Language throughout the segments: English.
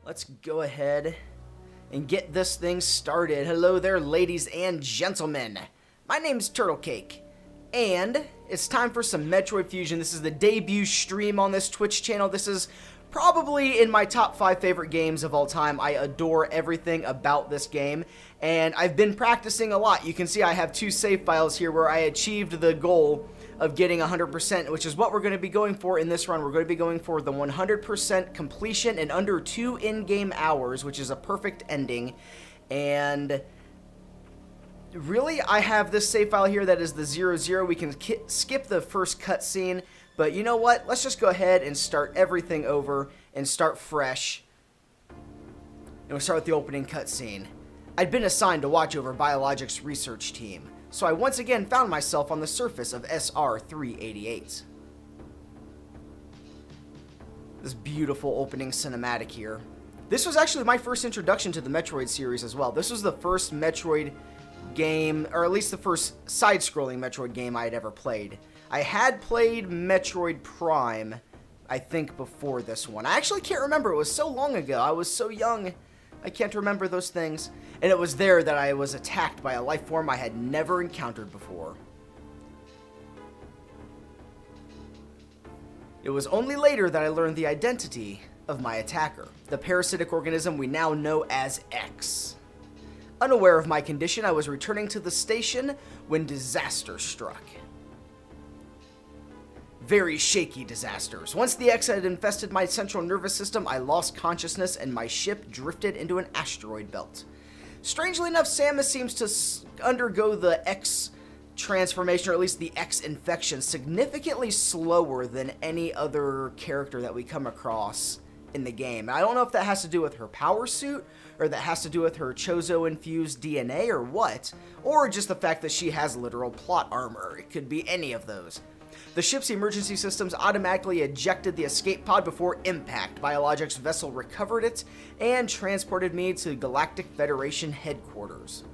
Let's go ahead and get this thing started. Hello there, ladies and gentlemen. My name's TurtleCake, and it's time for some Metroid Fusion. This is the debut stream on this Twitch channel. This is probably in my top 5 favorite games of all time. I adore everything about this game, and I've been practicing a lot. You can see I have 2 save files here where I achieved the goal of getting 100%, which is what we're going to be going for in this run. We're going to be going for the 100% completion in under 2 in-game hours, which is a perfect ending. And really, I have this save file here that is the 00. We can skip the first cutscene, but you know what? Let's just go ahead and start everything over and start fresh. And we'll start with the opening cutscene. I'd been assigned to watch over Biologics research team, so I once again found myself on the surface of SR-388. This beautiful opening cinematic here. This was actually my first introduction to the Metroid series as well. This was the first Metroid game, or at least the first side-scrolling Metroid game I had ever played. I had played Metroid Prime, I think, before this one. I actually can't remember. It was so long ago. I was so young. I can't remember those things. And it was there that I was attacked by a life form I had never encountered before. It was only later that I learned the identity of my attacker, the parasitic organism we now know as X. Unaware of my condition, I was returning to the station when disaster struck. Very shaky disasters. Once the X had infested my central nervous system, I lost consciousness and my ship drifted into an asteroid belt. Strangely enough, Samus seems to undergo the X transformation, or at least the X infection, significantly slower than any other character that we come across in the game. I don't know if that has to do with her power suit, or that has to do with her Chozo-infused DNA, or what, or just the fact that she has literal plot armor. It could be any of those. The ship's emergency systems automatically ejected the escape pod before impact. Biologics vessel recovered it and transported me to Galactic Federation headquarters.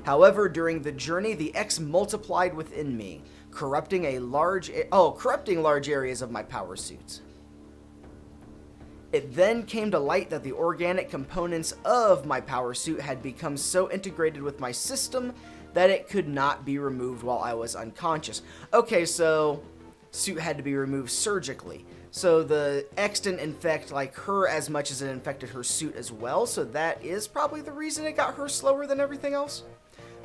However, during the journey, the X multiplied within me, corrupting large areas of my power suit. It then came to light that the organic components of my power suit had become so integrated with my system that it could not be removed while I was unconscious. Okay, so suit had to be removed surgically. So the X didn't infect like her as much as it infected her suit as well, so that is probably the reason it got her slower than everything else.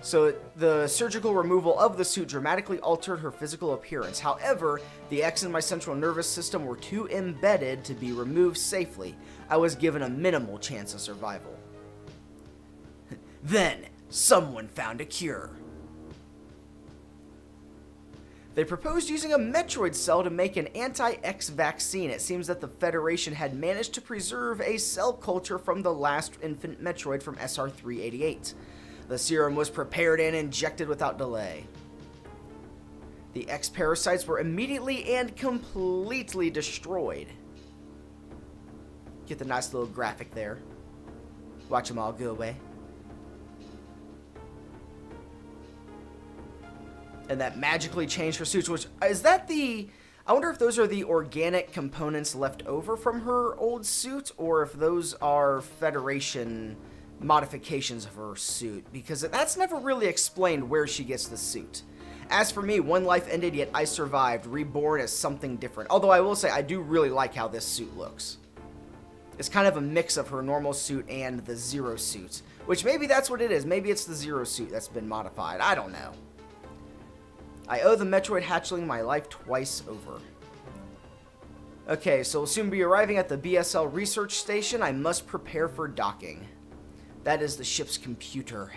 So the surgical removal of the suit dramatically altered her physical appearance. However, the X in my central nervous system were too embedded to be removed safely. I was given a minimal chance of survival. Then, someone found a cure. They proposed using a Metroid cell to make an anti-X vaccine. It seems that the Federation had managed to preserve a cell culture from the last infant Metroid from SR-388. The serum was prepared and injected without delay. The X parasites were immediately and completely destroyed. Get the nice little graphic there. Watch them all go away. And that magically changed her suits, which, is that the, I wonder if those are the organic components left over from her old suit, or if those are Federation modifications of her suit, because that's never really explained where she gets the suit. As for me, one life ended, yet I survived, reborn as something different. Although I will say, I do really like how this suit looks. It's kind of a mix of her normal suit and the Zero suit, which maybe that's what it is. Maybe it's the Zero suit that's been modified. I don't know. I owe the Metroid hatchling my life twice over. Okay, so we'll soon be arriving at the B.S.L research station. I must prepare for docking. That is the ship's computer.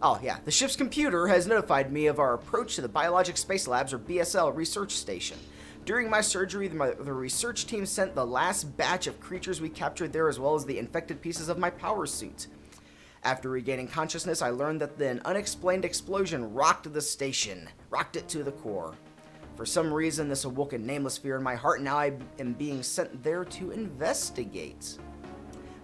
Oh yeah, the ship's computer has notified me of our approach to the Biologic Space Labs, or B.S.L research station. During my surgery, the research team sent the last batch of creatures we captured there, as well as the infected pieces of my power suit. After regaining consciousness, I learned that an unexplained explosion rocked the station, rocked it to the core. For some reason, this awoke a nameless fear in my heart, and now I am being sent there to investigate.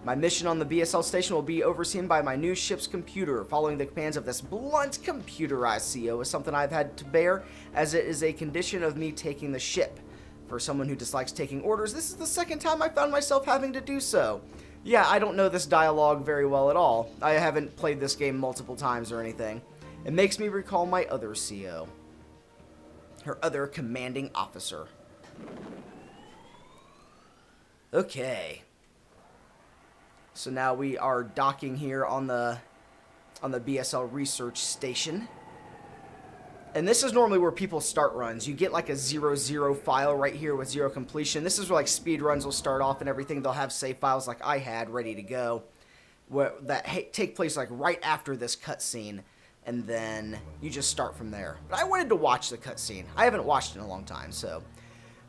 My mission on the B.S.L station will be overseen by my new ship's computer. Following the commands of this blunt computerized CEO is something I've had to bear, as it is a condition of me taking the ship. For someone who dislikes taking orders, this is the second time I found myself having to do so. Yeah, I don't know this dialogue very well at all. I haven't played this game multiple times or anything. It makes me recall my other CO. Her other commanding officer. Okay. So now we are docking here on the B.S.L. research station. And this is normally where people start runs. You get like a 0-0 file right here with 0 completion. This is where like speed runs will start off and everything. They'll have save files like I had ready to go that take place like right after this cutscene. And then you just start from there. But I wanted to watch the cutscene. I haven't watched it in a long time, so.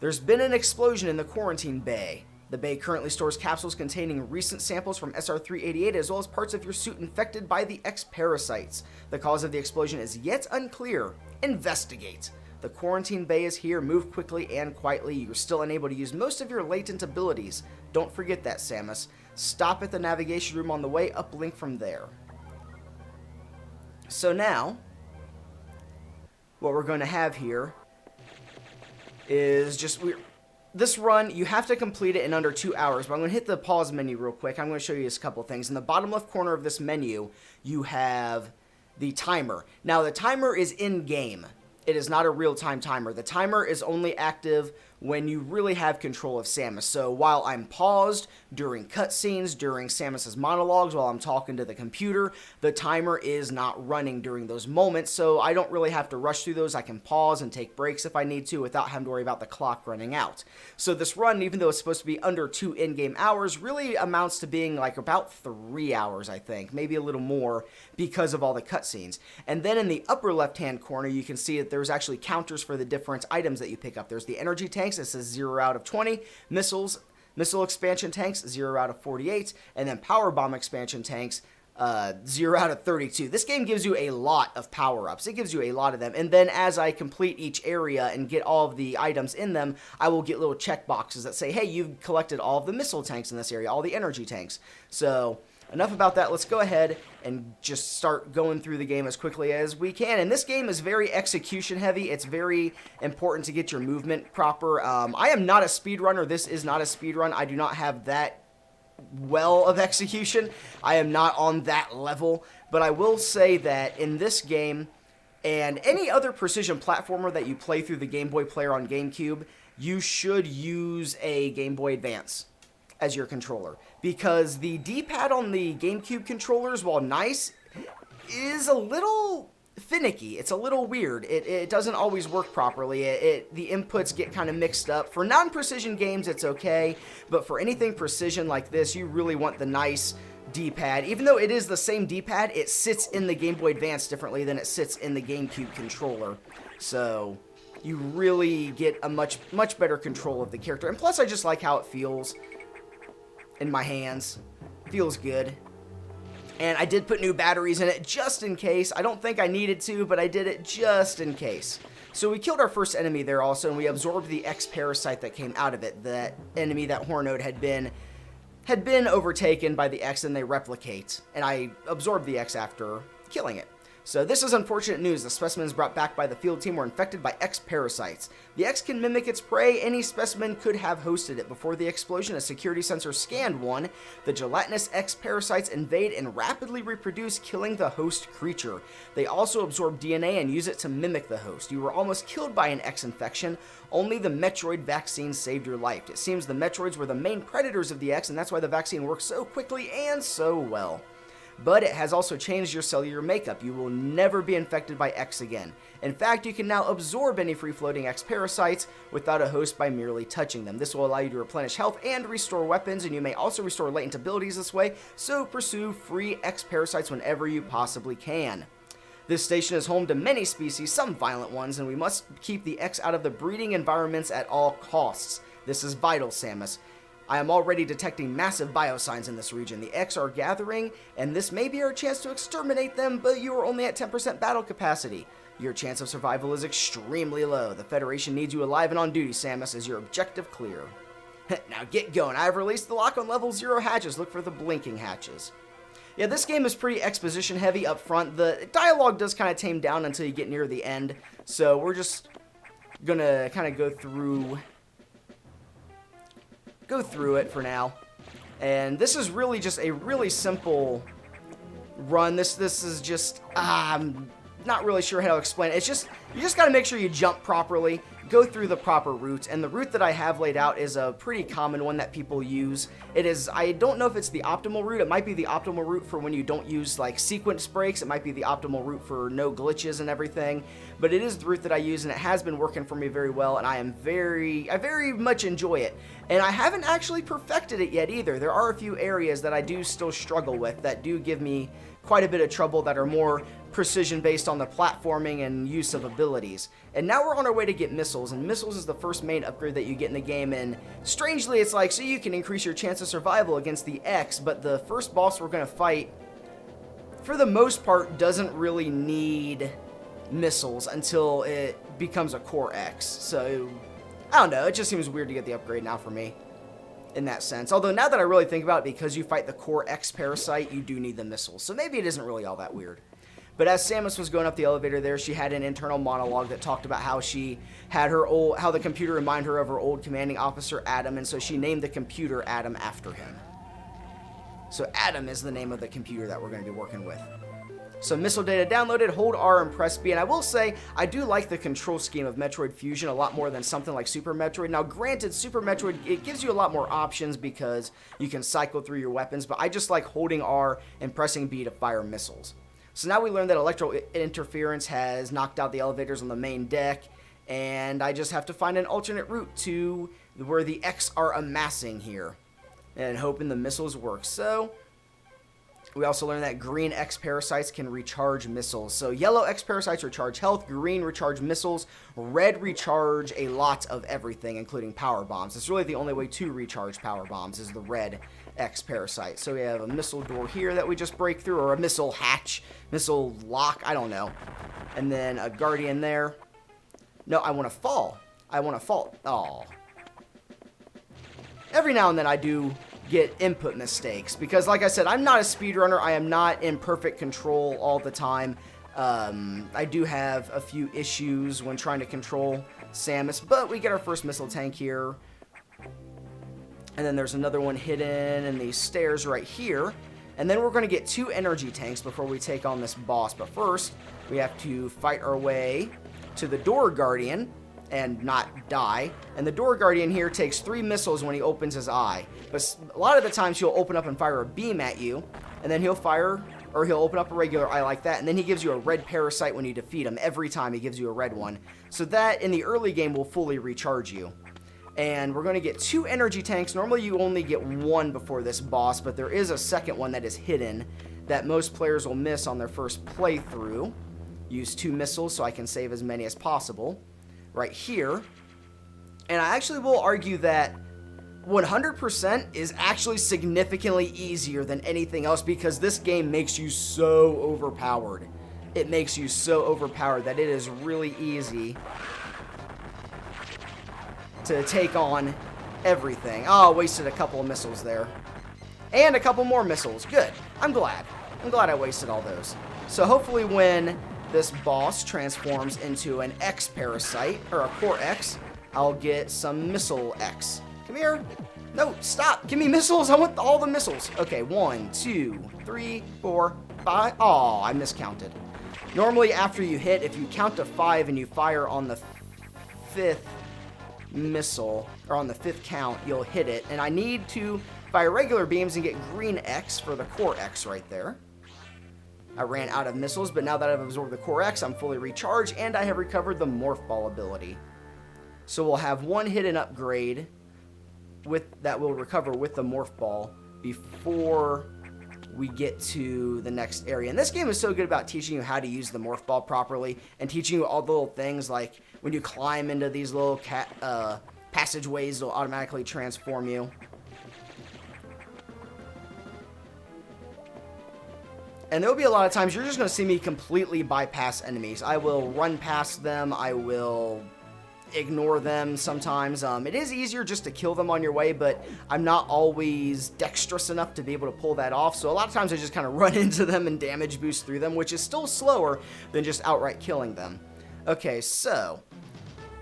There's been an explosion in the quarantine bay. The bay currently stores capsules containing recent samples from SR-388 as well as parts of your suit infected by the X parasites. The cause of the explosion is yet unclear. Investigate. The quarantine bay is here. Move quickly and quietly. You're still unable to use most of your latent abilities. Don't forget that, Samus. Stop at the navigation room on the way. Uplink from there. So now, what we're going to have here is just... This run, you have to complete it in under 2 hours, but I'm going to hit the pause menu real quick. I'm going to show you a couple things. In the bottom left corner of this menu, you have the timer. Now, the timer is in-game. It is not a real-time timer. The timer is only active when you really have control of Samus. So while I'm paused during cutscenes, during Samus's monologues, while I'm talking to the computer, the timer is not running during those moments, so I don't really have to rush through those. I can pause and take breaks if I need to without having to worry about the clock running out. So this run, even though it's supposed to be under 2 in-game hours, really amounts to being like about 3 hours, I think, maybe a little more because of all the cutscenes. And then in the upper left-hand corner, you can see that there's actually counters for the different items that you pick up. There's the energy tanks. It says 0 out of 20. Missile expansion tanks, 0 out of 48. And then power bomb expansion tanks, 0 out of 32. This game gives you a lot of power-ups. It gives you a lot of them. And then as I complete each area and get all of the items in them, I will get little check boxes that say, hey, you've collected all of the missile tanks in this area, all the energy tanks. So... enough about that. Let's go ahead and just start going through the game as quickly as we can. And this game is very execution heavy. It's very important to get your movement proper. I am not a speedrunner. This is not a speedrun. I do not have that well of execution. I am not on that level. But I will say that in this game, and any other precision platformer that you play through the Game Boy player on GameCube, you should use a Game Boy Advance as your controller, because the D-pad on the GameCube controllers, while nice, is a little finicky. It's a little weird. It doesn't always work properly. The inputs get kind of mixed up. For non-precision games, it's okay, but for anything precision like this, you really want the nice D-pad. Even though it is the same D-pad, it sits in the Game Boy Advance differently than it sits in the GameCube controller. So you really get a much better control of the character. And plus, I just like how it feels in my hands. Feels good. And I did put new batteries in it just in case. I don't think I needed to, but I did it just in case. So we killed our first enemy there also, and we absorbed the X parasite that came out of it. That enemy that Hornode had been overtaken by the X, and they replicate. And I absorbed the X after killing it. So this is unfortunate news. The specimens brought back by the field team were infected by X parasites. The X can mimic its prey. Any specimen could have hosted it. Before the explosion, a security sensor scanned one. The gelatinous X parasites invade and rapidly reproduce, killing the host creature. They also absorb DNA and use it to mimic the host. You were almost killed by an X infection. Only the Metroid vaccine saved your life. It seems the Metroids were the main predators of the X, and that's why the vaccine works so quickly and so well. But it has also changed your cellular makeup. You will never be infected by X again. In fact, you can now absorb any free-floating X parasites without a host by merely touching them. This will allow you to replenish health and restore weapons, and you may also restore latent abilities this way, so pursue free X parasites whenever you possibly can. This station is home to many species, some violent ones, and we must keep the X out of the breeding environments at all costs. This is vital, Samus. I am already detecting massive biosigns in this region. The X are gathering, and this may be our chance to exterminate them, but you are only at 10% battle capacity. Your chance of survival is extremely low. The Federation needs you alive and on duty, Samus. Is your objective clear? Now get going. I have released the lock on level 0 hatches. Look for the blinking hatches. Yeah, this game is pretty exposition heavy up front. The dialogue does kind of tame down until you get near the end, so we're just gonna kind of go through go through it for now. And this is really just a really simple run. This is just, I'm not really sure how to explain it. It's just, you just got to make sure you jump properly, go through the proper route, and the route that I have laid out is a pretty common one that people use. It is, I don't know if it's the optimal route. It might be the optimal route for when you don't use like sequence breaks. It might be the optimal route for no glitches and everything, but it is the route that I use, and it has been working for me very well, and I very much enjoy it. And I haven't actually perfected it yet either. There are a few areas that I do still struggle with that do give me quite a bit of trouble, that are more precision based on the platforming and use of abilities. And now we're on our way to get missiles, and missiles is the first main upgrade that you get in the game, and strangely it's like, so you can increase your chance of survival against the X, but the first boss we're going to fight, for the most part, doesn't really need missiles until it becomes a core X. So, I don't know, it just seems weird to get the upgrade now for me in that sense. Although now that I really think about it, because you fight the core X parasite, you do need the missiles. So maybe it isn't really all that weird. But as Samus was going up the elevator there, she had an internal monologue that talked about how she had how the computer reminded her of her old commanding officer, Adam, and so she named the computer Adam after him. So Adam is the name of the computer that we're going to be working with. So missile data downloaded, hold R and press B, and I will say, I do like the control scheme of Metroid Fusion a lot more than something like Super Metroid. Now granted, Super Metroid, it gives you a lot more options because you can cycle through your weapons, but I just like holding R and pressing B to fire missiles. So now we learned that electro interference has knocked out the elevators on the main deck, and I just have to find an alternate route to where the X are amassing here, and hoping the missiles work. So we also learned that green X parasites can recharge missiles. So yellow X parasites recharge health, green recharge missiles, red recharge a lot of everything, including power bombs. It's really the only way to recharge power bombs is the red X parasite. So we have a missile door here that we just break through, or a missile hatch, missile lock, I don't know. And then a guardian there. No, I want to fall. I want to fall. Oh. Every now and then I do get input mistakes, because like I said, I'm not a speedrunner. I am not in perfect control all the time. I do have a few issues when trying to control Samus, but we get our first missile tank here. And then there's another one hidden in these stairs right here. And then we're going to get 2 energy tanks before we take on this boss. But first, we have to fight our way to the door guardian and not die. And the door guardian here takes 3 missiles when he opens his eye. But a lot of the times he'll open up and fire a beam at you, and then he'll fire, or he'll open up a regular eye like that, and then he gives you a red parasite when you defeat him. Every time he gives you a red one. So that, in the early game, will fully recharge you. And we're going to get 2 energy tanks. Normally you only get 1 before this boss, but there is a second one that is hidden that most players will miss on their first playthrough. Use 2 missiles so I can save as many as possible. Right here. And I actually will argue that 100% is actually significantly easier than anything else, because this game makes you so overpowered. It makes you so overpowered that it is really easy to take on everything. Oh, wasted a couple of missiles there. And a couple more missiles. Good. I'm glad. I'm glad I wasted all those. So hopefully when this boss transforms into an X parasite, or a core X, I'll get some missile X. Come here. No, stop. Give me missiles. I want all the missiles. Okay, 1, 2, 3, 4, 5. Oh, I miscounted. Normally after you hit, if you count to 5 and you fire on the 5th missile, or on the 5th count, you'll hit it. And I need to fire regular beams and get green X for the core X right there. I ran out of missiles, but now that I've absorbed the core X, I'm fully recharged, and I have recovered the Morph Ball ability. So we'll have 1 hidden upgrade that will recover with the Morph Ball before we get to the next area. And this game is so good about teaching you how to use the Morph Ball properly, and teaching you all the little things, like when you climb into these little passageways, it'll automatically transform you. And there will be a lot of times you're just going to see me completely bypass enemies. I will run past them. I will ignore them sometimes. It is easier just to kill them on your way, but I'm not always dexterous enough to be able to pull that off. So a lot of times I just kind of run into them and damage boost through them, which is still slower than just outright killing them. Okay, so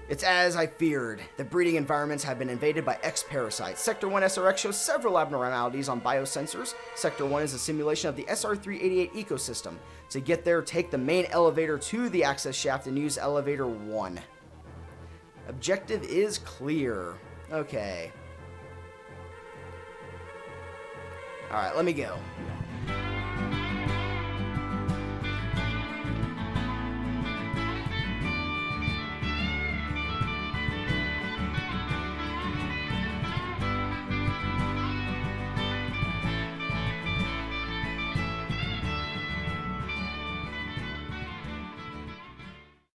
It's as I feared. The breeding environments have been invaded by X-parasites. Sector 1 SRX shows several abnormalities on biosensors. Sector 1 is a simulation of the SR388 ecosystem. To get there, take the main elevator to the access shaft and use elevator 1. Objective is clear. Okay. Alright, let me go.